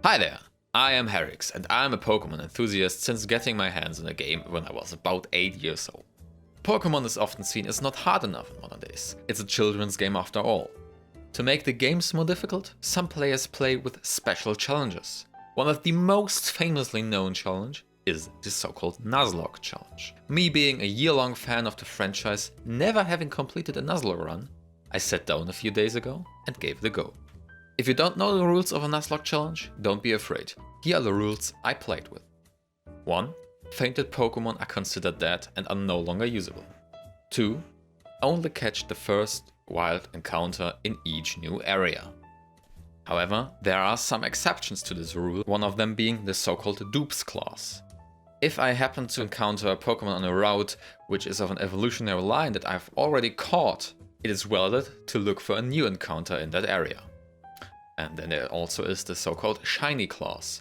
Hi there, I am Heriks and I am a Pokémon enthusiast since getting my hands on the game when I was about 8 years old. Pokémon is often seen as not hard enough in modern days. It's a children's game after all. To make the games more difficult, some players play with special challenges. One of the most famously known challenge is the so-called Nuzlocke Challenge. Me being a year-long fan of the franchise, never having completed a Nuzlocke run, I sat down a few days ago and gave it a go. If you don't know the rules of a Nuzlocke challenge, don't be afraid. Here are the rules I played with. 1. Fainted Pokémon are considered dead and are no longer usable. 2. Only catch the first wild encounter in each new area. However, there are some exceptions to this rule, one of them being the so-called Dupes clause. If I happen to encounter a Pokémon on a route which is of an evolutionary line that I've already caught, it is valid to look for a new encounter in that area. And then there also is the so-called shiny clause.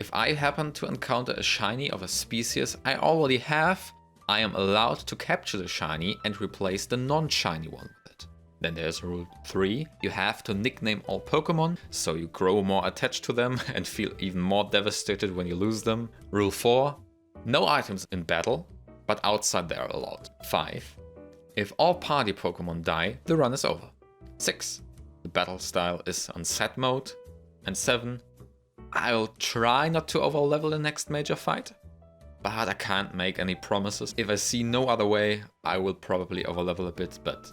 If I happen to encounter a shiny of a species I already have, I am allowed to capture the shiny and replace the non-shiny one with it. Then there's rule 3, you have to nickname all Pokémon, so you grow more attached to them and feel even more devastated when you lose them. Rule 4, no items in battle, but outside they are allowed. 5, if all party Pokémon die, the run is over. 6, the battle style is on set mode. And 7, I'll try not to overlevel the next major fight, but I can't make any promises. If I see no other way, I will probably overlevel a bit, but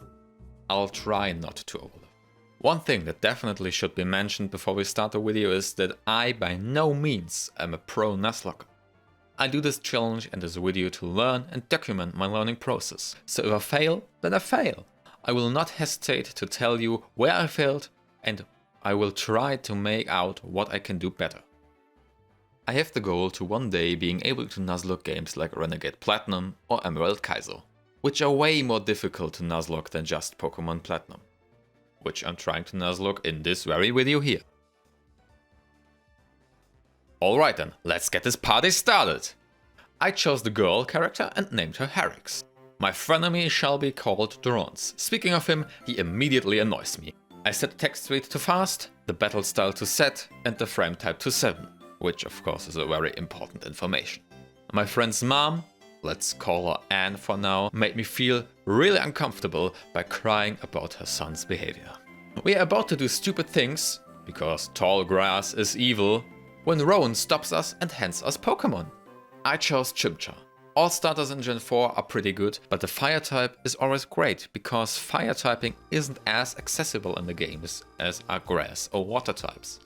I'll try not to overlevel. One thing that definitely should be mentioned before we start the video is that I by no means am a pro Nuzlocke. I do this challenge and this video to learn and document my learning process. So if I fail, then I fail. I will not hesitate to tell you where I failed, and I will try to make out what I can do better. I have the goal to one day being able to Nuzlocke games like Renegade Platinum or Emerald Kaizo, which are way more difficult to Nuzlocke than just Pokémon Platinum, which I'm trying to Nuzlocke in this very video here. Alright then, let's get this party started! I chose the girl character and named her Heriks. My frenemy shall be called Durance. Speaking of him, he immediately annoys me. I set the text speed to fast, the battle style to set, and the frame type to 7, which of course is a very important information. My friend's mom, let's call her Anne for now, made me feel really uncomfortable by crying about her son's behavior. We are about to do stupid things, because tall grass is evil, when Rowan stops us and hands us Pokémon. I chose Chimchar. All starters in Gen 4 are pretty good, but the fire type is always great, because fire typing isn't as accessible in the games as are grass or water types.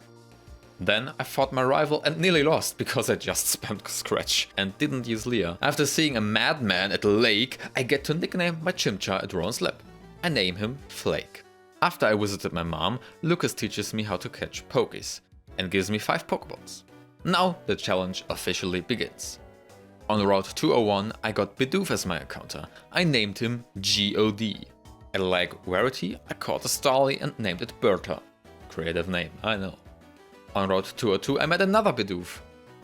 Then I fought my rival and nearly lost because I just spammed Scratch and didn't use Leer. After seeing a madman at a lake, I get to nickname my Chimchar at Ron's lab. I name him Flake. After I visited my mom, Lucas teaches me how to catch Pokies and gives me 5 Pokeballs. Now the challenge officially begins. On Route 201 I got Bidoof as my encounter. I named him God. At Lake Rarity I caught a Starly and named it Bertha. Creative name, I know. On Route 202 I met another Bidoof.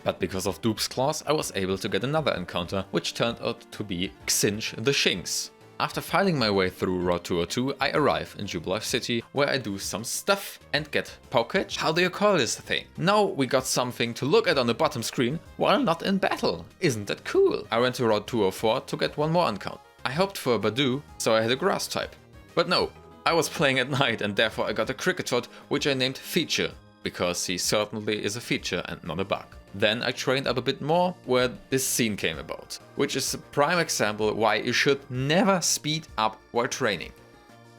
But because of Dupes' clause I was able to get another encounter, which turned out to be Xinch the Shinx. After fighting my way through Route 202 I arrive in Jubilife City, where I do some stuff and get Poketch. How do you call this thing? Now we got something to look at on the bottom screen while not in battle. Isn't that cool? I went to Route 204 to get one more encounter. I hoped for a Badoo, so I had a grass type. But no, I was playing at night and therefore I got a Kricketot, which I named Feature, because he certainly is a feature and not a bug. Then I trained up a bit more, where this scene came about, which is a prime example why you should never speed up while training.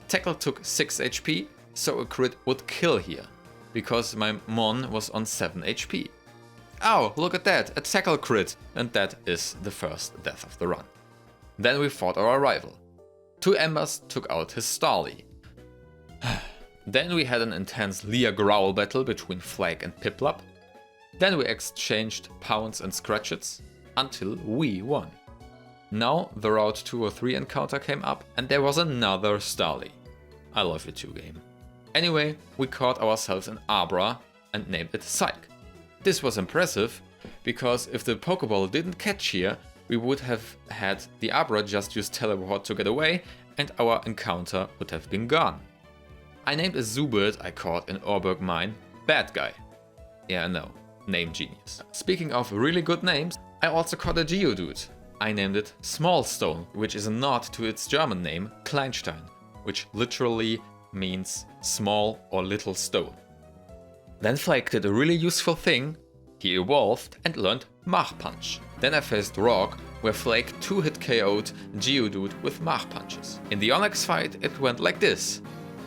Tackle took 6 HP, so a crit would kill here, because my Mon was on 7 HP. Oh, look at that, a tackle crit, and that is the first death of the run. Then we fought our rival. 2 Embers took out his Starly. Then we had an intense Leer Growl battle between Flake and Piplup. Then we exchanged Pounds and Scratchets, until we won. Now the Route 203 encounter came up and there was another Starly. I love you too, game. Anyway, we caught ourselves an Abra and named it Psych. This was impressive, because if the Pokeball didn't catch here, we would have had the Abra just use Teleport to get away and our encounter would have been gone. I named a Zoobird I caught in Orberg Mine Bad Guy. Yeah, no. Name genius. Speaking of really good names, I also caught a Geodude. I named it Smallstone, which is a nod to its German name, Kleinstein, which literally means small or little stone. Then Flake did a really useful thing. He evolved and learned Mach Punch. Then I faced Rock, where Flake 2-hit KO'd Geodude with Mach Punches. In the Onix fight it went like this: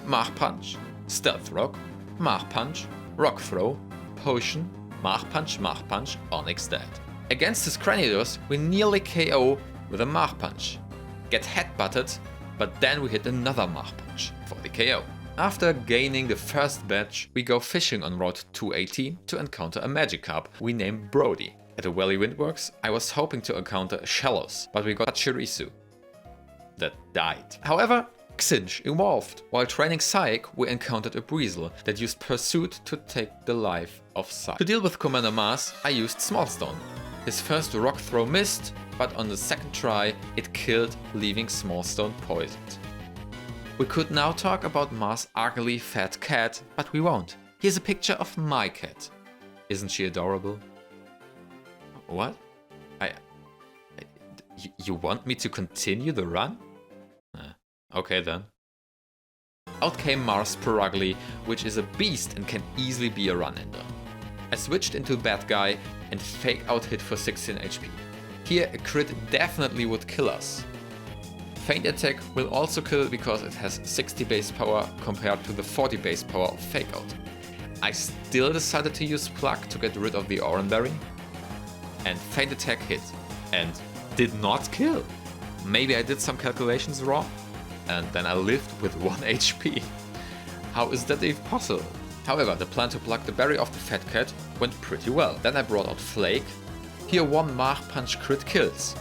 Mach Punch, Stealth Rock, Mach Punch, Rock Throw, Potion, Mach Punch, Onix dead. Against his Gyarados we nearly KO with a Mach Punch. Get headbutted, but then we hit another Mach Punch for the KO. After gaining the first badge, we go fishing on Route 218 to encounter a Magikarp we named Brody. At the Valley Windworks, I was hoping to encounter Shellos, but we got Pachirisu that died. However, Xinch evolved. While training Psych, we encountered a Breezel that used Pursuit to take the life of Psych. To deal with Commander Mars, I used Smallstone. His first Rock Throw missed, but on the second try it killed, leaving Smallstone poisoned. We could now talk about Mars' ugly fat cat, but we won't. Here's a picture of my cat. Isn't she adorable? What? You want me to continue the run? Okay then. Out came Mars Perugly, which is a beast and can easily be a run-ender. I switched into Bad Guy and fake out hit for 16 HP. Here a crit definitely would kill us. Feint Attack will also kill because it has 60 base power compared to the 40 base power of Fake Out. I still decided to use Pluck to get rid of the Oranberry. And Feint Attack hit and did not kill. Maybe I did some calculations wrong and then I lived with 1 HP. How is that even possible? However, the plan to pluck the berry off the fat cat went pretty well. Then I brought out Flake. Here 1 Mach Punch crit kills.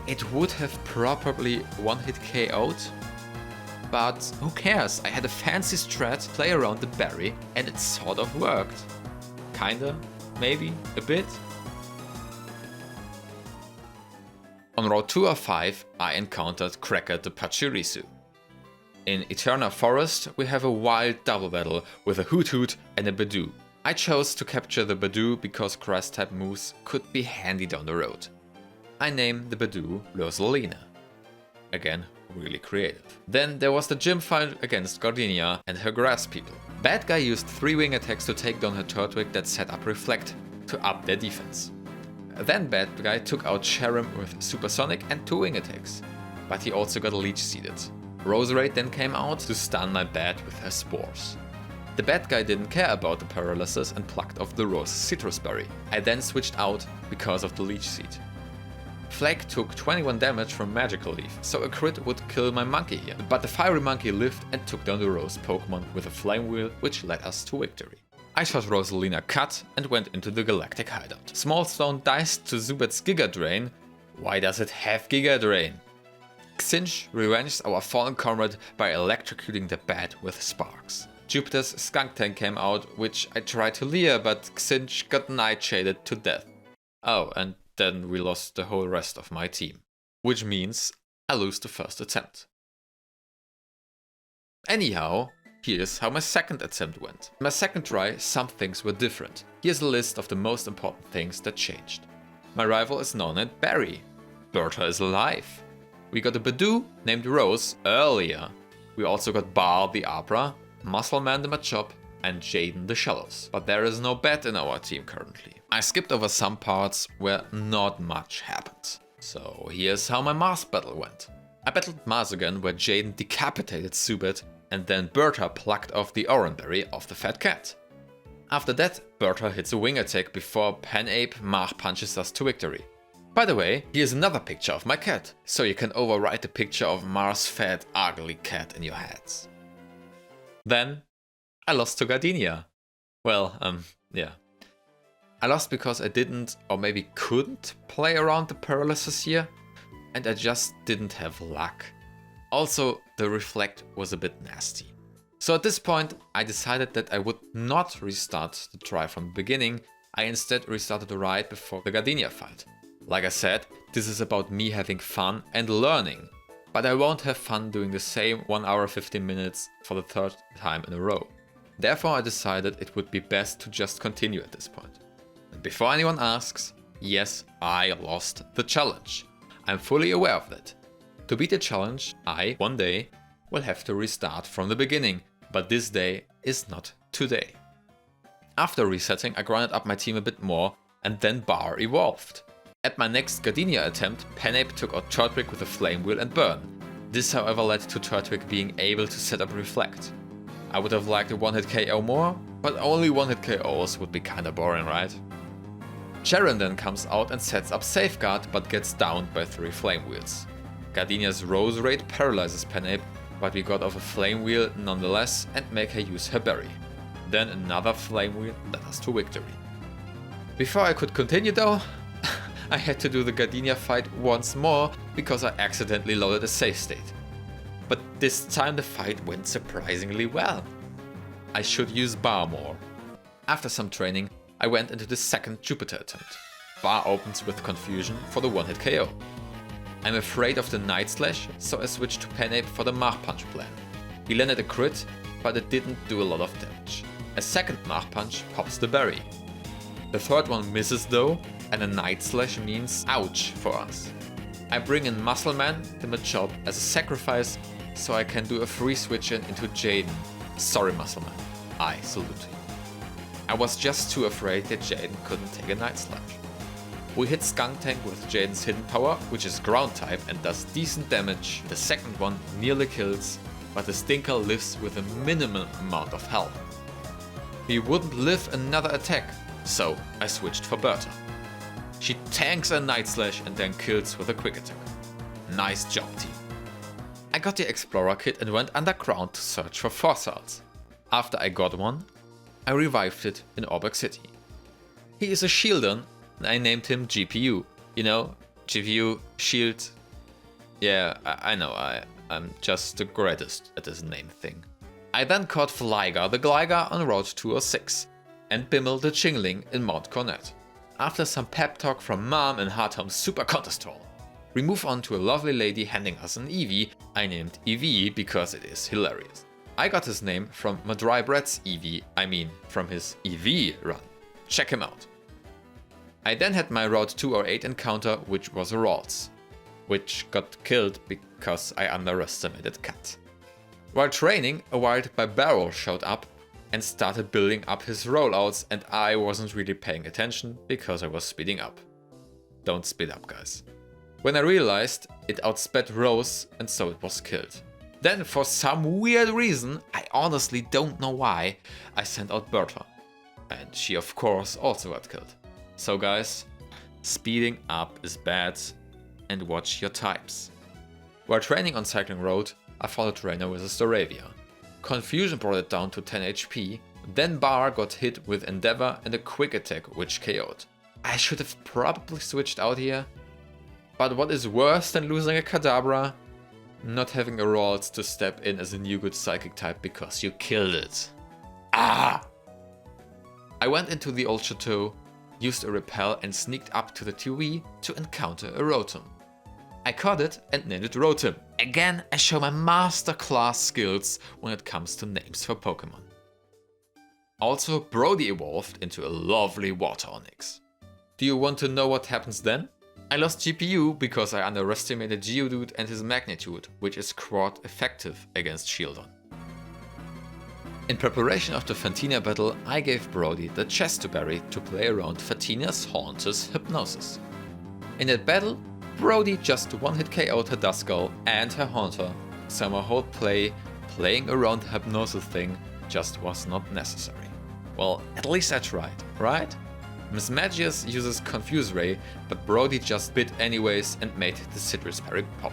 It would have probably 1-hit KO'd, but who cares? I had a fancy strat, play around the berry, and it sort of worked. Kinda, maybe, a bit. On Route 205, I encountered Cracker the Pachirisu. In Eterna Forest, we have a wild double battle with a Hoot Hoot and a Badoo. I chose to capture the Badoo because Grass-type moves could be handy down the road. I named the Badoo Rosalina. Again, really creative. Then there was the gym fight against Gardenia and her grass people. Bad Guy used 3 wing attacks to take down her Turtwig that set up Reflect to up their defense. Then Bad Guy took out Cherim with Supersonic and 2 wing attacks, but he also got Leech Seeded. Roserade then came out to stun my bat with her spores. The Bad Guy didn't care about the paralysis and plucked off the Rose Citrus Berry. I then switched out because of the Leech Seed. Flake took 21 damage from Magical Leaf, so a crit would kill my monkey here. But the Fiery Monkey lived and took down the Rose Pokémon with a Flame Wheel, which led us to victory. I shot Rosalina cut and went into the Galactic Hideout. Smallstone diced to Zubat's Giga Drain. Why does it have Giga Drain? Xinch revenged our fallen comrade by electrocuting the bat with sparks. Jupiter's Skunk Tank came out, which I tried to lure, but Xinch got nightshaded to death. Oh, and then we lost the whole rest of my team. Which means I lose the first attempt. Anyhow, here's how my second attempt went. In my second try, some things were different. Here's a list of the most important things that changed. My rival is now named Barry. Bertha is alive. We got a Badoo named Rose earlier. We also got Bar the Abra, Muscleman the Machop, and Jaden the Shallows. But there is no bat in our team currently. I skipped over some parts where not much happened. So here's how my Mars battle went. I battled Mars again where Jaden decapitated Zubat and then Bertha plucked off the Oranberry off the fat cat. After that, Bertha hits a wing attack before Penape Mach punches us to victory. By the way, here's another picture of my cat, so you can overwrite the picture of Mars' fat, ugly cat in your heads. Then, I lost to Gardenia. Well, yeah. I lost because I didn't, or maybe couldn't, play around the paralysis here, and I just didn't have luck. Also, the Reflect was a bit nasty. So at this point, I decided that I would not restart the try from the beginning, I instead restarted right before the Gardenia fight. Like I said, this is about me having fun and learning, but I won't have fun doing the same 1 hour 15 minutes for the 3rd time in a row. Therefore I decided it would be best to just continue at this point. And before anyone asks, yes, I lost the challenge. I'm fully aware of that. To beat the challenge, I, one day, will have to restart from the beginning, but this day is not today. After resetting, I grinded up my team a bit more, and then Bar evolved. At my next Gardenia attempt, Penape took out Turtwig with a Flame Wheel and Burn. This however led to Turtwig being able to set up Reflect. I would have liked a one-hit KO more, but only one-hit KOs would be kinda boring, right? Cheren then comes out and sets up Safeguard, but gets downed by 3 Flame Wheels. Gardenia's Rose Raid paralyzes Penape, but we got off a Flame Wheel nonetheless and make her use her Berry. Then another Flame Wheel led us to victory. Before I could continue though, I had to do the Gardenia fight once more because I accidentally loaded a save state. But this time the fight went surprisingly well. I should use Bar more. After some training, I went into the second Jupiter attempt. Bar opens with Confusion for the one-hit KO. I'm afraid of the Night Slash, so I switched to Penape for the Mach Punch plan. He landed a crit, but it didn't do a lot of damage. A second Mach Punch pops the Berry. The third one misses though, and a Night Slash means ouch for us. I bring in Muscle Man, the Machop, as a sacrifice, so I can do a free switch in into Jaden. Sorry Muscle Man, I salute you. I was just too afraid that Jaden couldn't take a Night Slash. We hit Skunk Tank with Jaden's hidden power, which is ground type and does decent damage. The second one nearly kills, but the Stinker lives with a minimum amount of health. He wouldn't live another attack, so I switched for Bertha. She tanks a Night Slash and then kills with a quick attack. Nice job, team. I got the Explorer kit and went underground to search for fossils. After I got one, I revived it in Orbeck City. He is a Shieldon and I named him GPU. You know, GPU, Shield. Yeah, I know, I'm just the greatest at this name thing. I then caught Flygar the Gligar on Route 206 and Bimmel the Chingling in Mount Cornet. After some pep talk from Mom and Hartom's Super Contest Hall, we move on to a lovely lady handing us an Eevee. I named Eevee because it is hilarious. I got his name from Madry Brett's Eevee, I mean from his EV run. Check him out. I then had my Route 208 encounter, which was a Ralts, which got killed because I underestimated Cat. While training, a wild Barbarrel showed up and started building up his rollouts, and I wasn't really paying attention because I was speeding up. Don't speed up, guys. When I realized, it outsped Rose and so it was killed. Then for some weird reason, I honestly don't know why, I sent out Bertha. And she of course also got killed. So guys, speeding up is bad and watch your types. While training on Cycling Road, I fought a trainer with a Staravia. Confusion brought it down to 10 HP, then Bar got hit with Endeavor and a quick attack which KO'd. I should have probably switched out here. But what is worse than losing a Kadabra? Not having a Ralts to step in as a new good Psychic type because you killed it. Ah! I went into the old chateau, used a Repel and sneaked up to the TV to encounter a Rotom. I caught it and named it Rotom. Again, I show my masterclass skills when it comes to names for Pokemon. Also, Brody evolved into a lovely Water Onix. Do you want to know what happens then? I lost GPU because I underestimated Geodude and his magnitude, which is quite effective against Shieldon. In preparation of the Fantina battle, I gave Brody the Chesto-Berry to play around Fatina's Haunter's Hypnosis. In that battle, Brody just one-hit KO'd her Duskull and her Haunter, so my whole playing around the Hypnosis thing just was not necessary. Well, at least I tried, right? Miss Magius uses Confuse Ray, but Brody just bit anyways and made the Citrus Berry pop.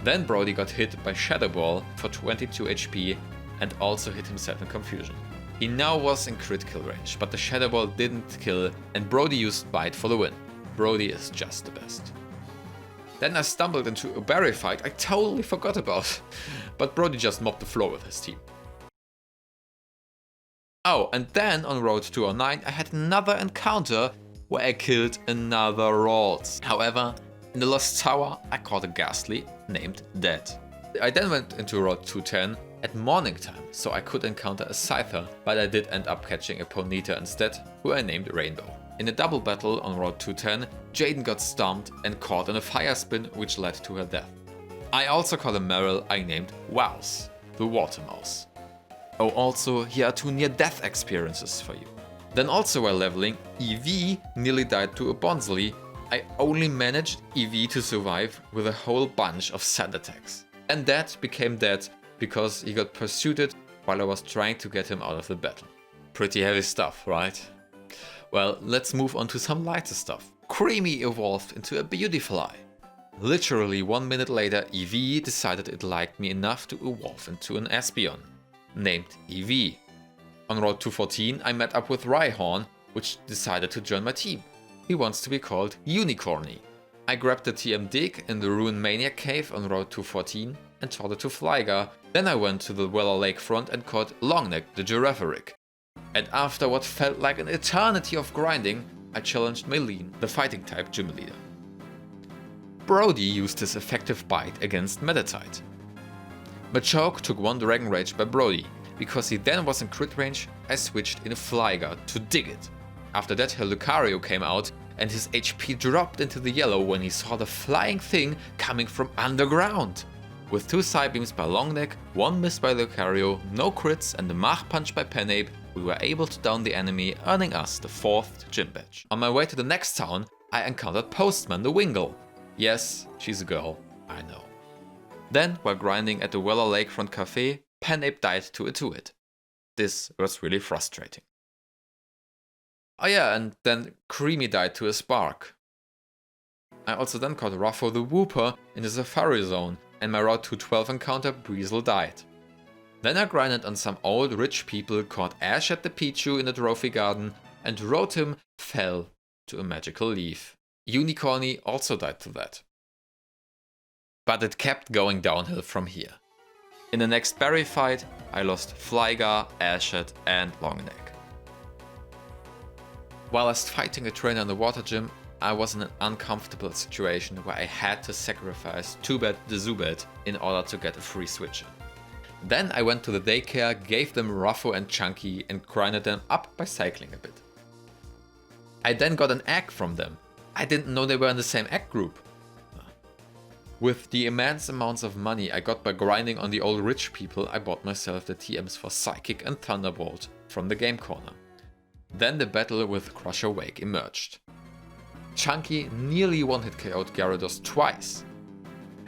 Then Brody got hit by Shadow Ball for 22 HP and also hit himself in Confusion. He now was in critical range, but the Shadow Ball didn't kill and Brody used Bite for the win. Brody is just the best. Then I stumbled into a berry fight I totally forgot about, but Brody just mopped the floor with his team. Oh, and then on Road 209 I had another encounter where I killed another Ralts. However, in the Lost Tower I caught a Ghastly named Dead. I then went into Road 210 at morning time, so I could encounter a Scyther, but I did end up catching a Ponyta instead, who I named Rainbow. In a double battle on Route 210, Jaden got stomped and caught in a fire spin, which led to her death. I also caught a Meryl I named Wows, the Water Mouse. Oh, also, here are 2 near-death experiences for you. Then also while leveling, EV nearly died to a Bonsly. I only managed EV to survive with a whole bunch of sand attacks. And that became dead because he got pursued while I was trying to get him out of the battle. Pretty heavy stuff, right? Well, let's move on to some lighter stuff. Creamy evolved into a Beautifly. Literally 1 minute later, EV decided it liked me enough to evolve into an Espeon, named EV. On Route 214 I met up with Rhyhorn, which decided to join my team. He wants to be called Unicorny. I grabbed the TM Dig in the Ruin Maniac Cave on Route 214 and taught it to Flygar. Then I went to the Weller Lakefront and caught Longneck the Girafarig. And after what felt like an eternity of grinding, I challenged Maylene, the fighting type gym leader. Brody used his effective bite against Meditite. Machoke took 1 Dragon Rage by Brody. Because he then was in crit range, I switched in a Flygar to dig it. After that, her Lucario came out and his HP dropped into the yellow when he saw the flying thing coming from underground. With 2 Psybeams by Longneck, 1 miss by Lucario, no crits and a Mach Punch by Penape, we were able to down the enemy, earning us the 4th gym badge. On my way to the next town, I encountered Postman the Wingull. Yes, she's a girl, I know. Then, while grinding at the Weller Lakefront Cafe, Penape died to a Two-Hit. This was really frustrating. Oh yeah, and then Creamy died to a Spark. I also then caught Ruffo the Wooper in the Safari Zone, and my Route 212 encounter Breezel died. Then I grinded on some old rich people, caught Ash at the Pichu in the Trophy Garden, and Rotom fell to a magical leaf. Unicorny also died to that. But it kept going downhill from here. In the next berry fight, I lost Flygar, Ashett and Longneck. Whilst fighting a trainer in the water gym, I was in an uncomfortable situation where I had to sacrifice Toobat the Zubat in order to get a free switch in. Then I went to the daycare, gave them Ruffo and Chunky and grinded them up by cycling a bit. I then got an egg from them. I didn't know they were in the same egg group. With the immense amounts of money I got by grinding on the old rich people, I bought myself the TMs for Psychic and Thunderbolt from the game corner. Then the battle with Crusher Wake emerged. Chunky nearly one-hit KO'd Gyarados twice.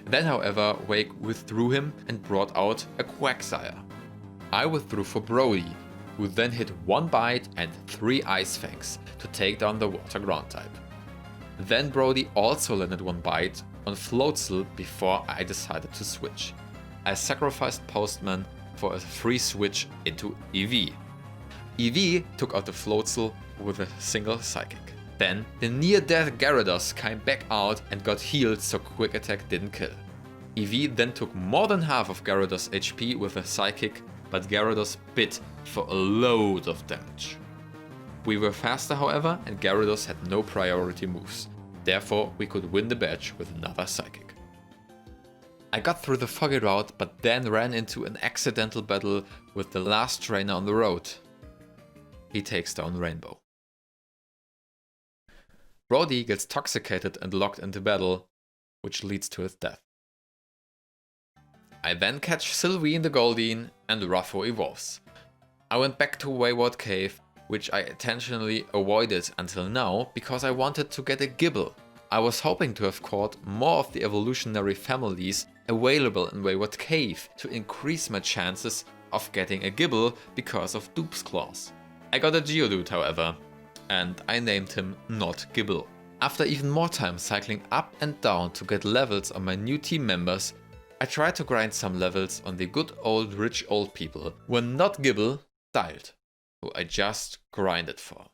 Then however, Wake withdrew him and brought out a Quagsire. I withdrew for Brody, who then hit 1 bite and 3 Ice Fangs to take down the water ground type. Then Brody also landed 1 bite on Floatzel before I decided to switch. I sacrificed Postman for a free switch into EV. EV took out the Floatzel with a single Psychic. Then the near-death Gyarados came back out and got healed so Quick Attack didn't kill. EV then took more than half of Gyarados' HP with a Psychic, but Gyarados bit for a load of damage. We were faster however, and Gyarados had no priority moves. Therefore, we could win the badge with another Psychic. I got through the foggy route, but then ran into an accidental battle with the last trainer on the road. He takes down Rainbow. Brody gets toxicated and locked into battle, which leads to his death. I then catch Sylvie in the Goldeen, and Ruffo evolves. I went back to Wayward Cave, which I intentionally avoided until now because I wanted to get a Gibble. I was hoping to have caught more of the evolutionary families available in Wayward Cave to increase my chances of getting a Gibble because of Dupes claws. I got a Geodude however, and I named him Not Gibble. After even more time cycling up and down to get levels on my new team members, I tried to grind some levels on the good old rich old people when Not Gibble died, who I just grinded for.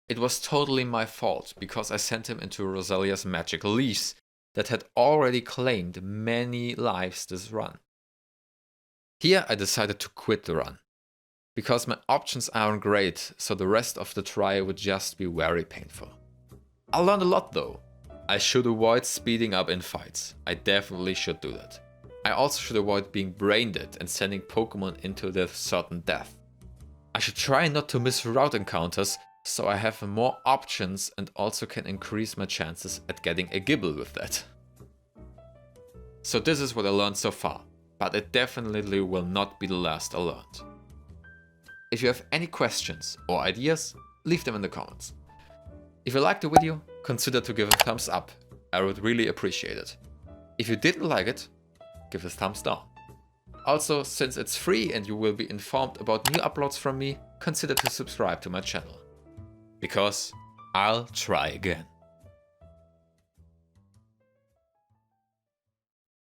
It was totally my fault because I sent him into Rosalia's magical leaves that had already claimed many lives this run. Here I decided to quit the run, because my options aren't great, so the rest of the try would just be very painful. I learned a lot though. I should avoid speeding up in fights. I definitely should do that. I also should avoid being brain dead and sending Pokemon into their certain death. I should try not to miss route encounters, so I have more options and also can increase my chances at getting a Gibble with that. So this is what I learned so far, but it definitely will not be the last I learned. If you have any questions or ideas, leave them in the comments. If you liked the video, consider to give a thumbs up, I would really appreciate it. If you didn't like it, give a thumbs down. Also, since it's free and you will be informed about new uploads from me, consider to subscribe to my channel. Because I'll try again.